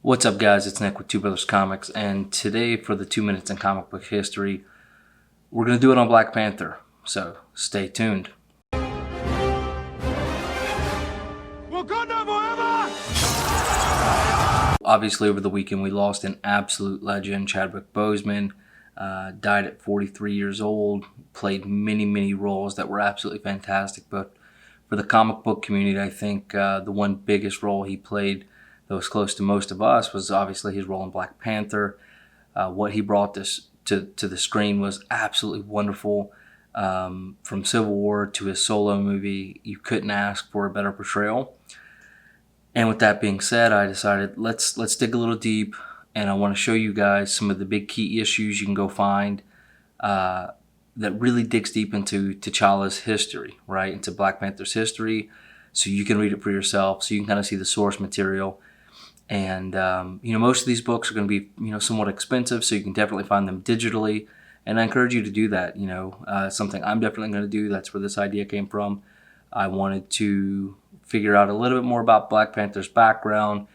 What's up, guys? It's Nick with Two Brothers Comics, and today for the 2 minutes in comic book history, we're going to do it on Black Panther, so stay tuned. Wakanda forever! Obviously, over the weekend, we lost an absolute legend. Chadwick Boseman died at 43 years old, played many roles that were absolutely fantastic, but for the comic book community, I think the one biggest role he played that was close to most of us was obviously his role in Black Panther. What he brought this to the screen was absolutely wonderful. From Civil War to his solo movie, you couldn't ask for a better portrayal. And with that being said, I decided let's dig a little deep, and I want to show you guys some of the big key issues you can go find that really digs deep into T'Challa's history, right? Into Black Panther's history, so you can read it for yourself, so you can kind of see the source material. And most of these books are going to be somewhat expensive, so you can definitely find them digitally. And I encourage you to do that. Something I'm definitely going to do. That's where this idea came from. I wanted to figure out a little bit more about Black Panther's background,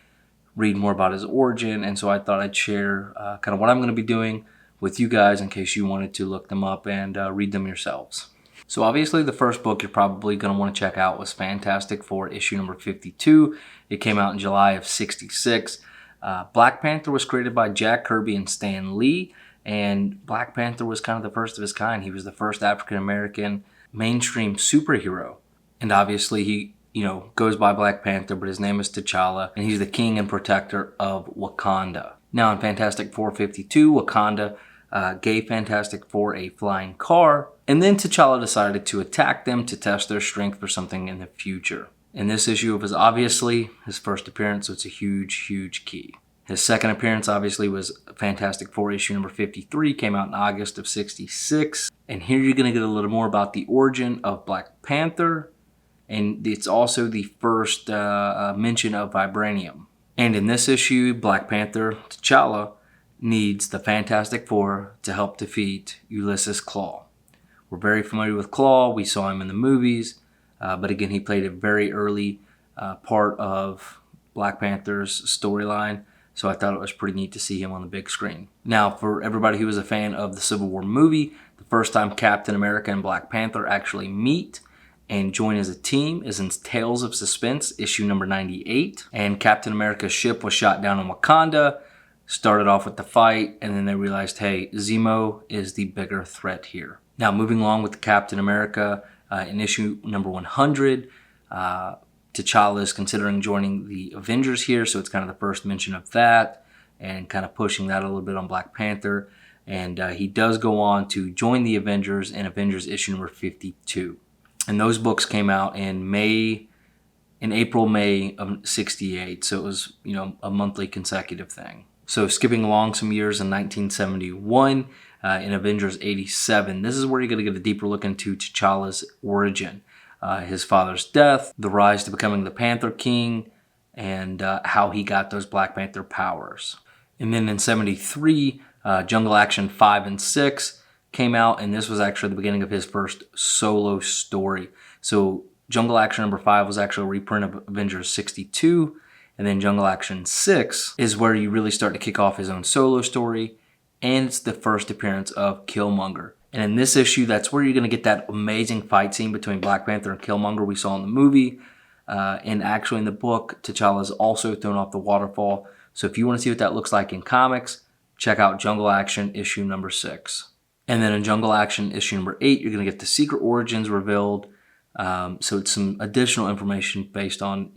read more about his origin, and so I thought I'd share kind of what I'm going to be doing with you guys in case you wanted to look them up and read them yourselves. So obviously the first book you're probably going to want to check out was Fantastic Four issue number 52. It came out in July of '66. Black Panther was created by Jack Kirby and Stan Lee, and Black Panther was kind of the first of his kind. He was the first African-American mainstream superhero. And obviously he goes by Black Panther, but his name is T'Challa, and he's the king and protector of Wakanda. Now in Fantastic Four 52, Wakanda gave Fantastic Four a flying car, and then T'Challa decided to attack them to test their strength for something in the future. And this issue was obviously his first appearance, so it's a huge key. His second appearance obviously was Fantastic Four issue number 53, came out in August of '66. And here you're going to get a little more about the origin of Black Panther, and it's also the first mention of vibranium. And in this issue, Black Panther, T'Challa, needs the Fantastic Four to help defeat Ulysses Klaue. We're very familiar with Klaue. We saw him in the movies, but again, he played a very early part of Black Panther's storyline, so I thought it was pretty neat to see him on the big screen. Now, for everybody who was a fan of the Civil War movie, the first time Captain America and Black Panther actually meet and join as a team is in Tales of Suspense, issue number 98. And Captain America's ship was shot down in Wakanda, started off with the fight, and then they realized, hey, Zemo is the bigger threat here. Now, moving along with Captain America, in issue number 100, T'Challa is considering joining the Avengers here, so it's kind of the first mention of that, and kind of pushing that a little bit on Black Panther. And he does go on to join the Avengers in Avengers issue number 52. And those books came out in April, May of '68, so it was, a monthly consecutive thing. So skipping along some years in 1971, in Avengers 87, this is where you're going to get a deeper look into T'Challa's origin. His father's death, the rise to becoming the Panther King, and how he got those Black Panther powers. And then in '73, Jungle Action 5 and 6 came out, and this was actually the beginning of his first solo story. So Jungle Action number 5 was actually a reprint of Avengers 62, and then Jungle Action 6 is where you really start to kick off his own solo story, and it's the first appearance of Killmonger. And in this issue, that's where you're going to get that amazing fight scene between Black Panther and Killmonger we saw in the movie. And actually in the book, T'Challa is also thrown off the waterfall. So if you want to see what that looks like in comics, check out Jungle Action issue number 6. And then in Jungle Action issue number 8, you're going to get the secret origins revealed. So it's some additional information based on,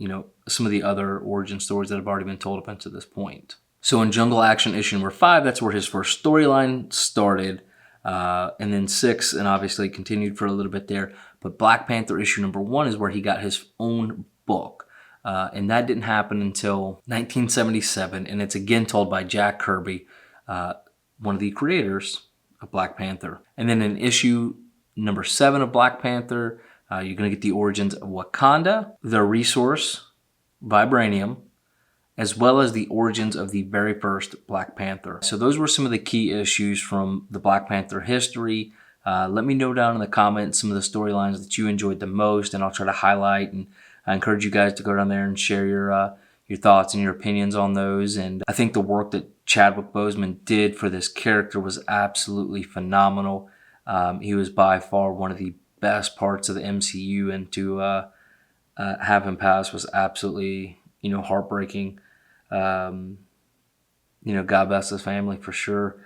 some of the other origin stories that have already been told up until this point. So in Jungle Action issue number 5, that's where his first storyline started. And then 6, and obviously continued for a little bit there. But Black Panther issue number 1 is where he got his own book. And that didn't happen until 1977. And it's again told by Jack Kirby, one of the creators of Black Panther. And then in issue number 7 of Black Panther, you're going to get the origins of Wakanda, their resource, vibranium, as well as the origins of the very first Black Panther. So those were some of the key issues from the Black Panther history. Let me know down in the comments some of the storylines that you enjoyed the most, and I'll try to highlight. And I encourage you guys to go down there and share your your thoughts and your opinions on those. And I think the work that Chadwick Boseman did for this character was absolutely phenomenal. He was by far one of the best parts of the MCU, and to have him pass was absolutely, heartbreaking. God bless his family for sure.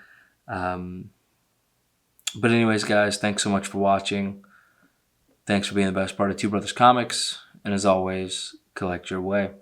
But anyways, guys, thanks so much for watching. Thanks for being the best part of Two Brothers Comics. And as always, collect your way.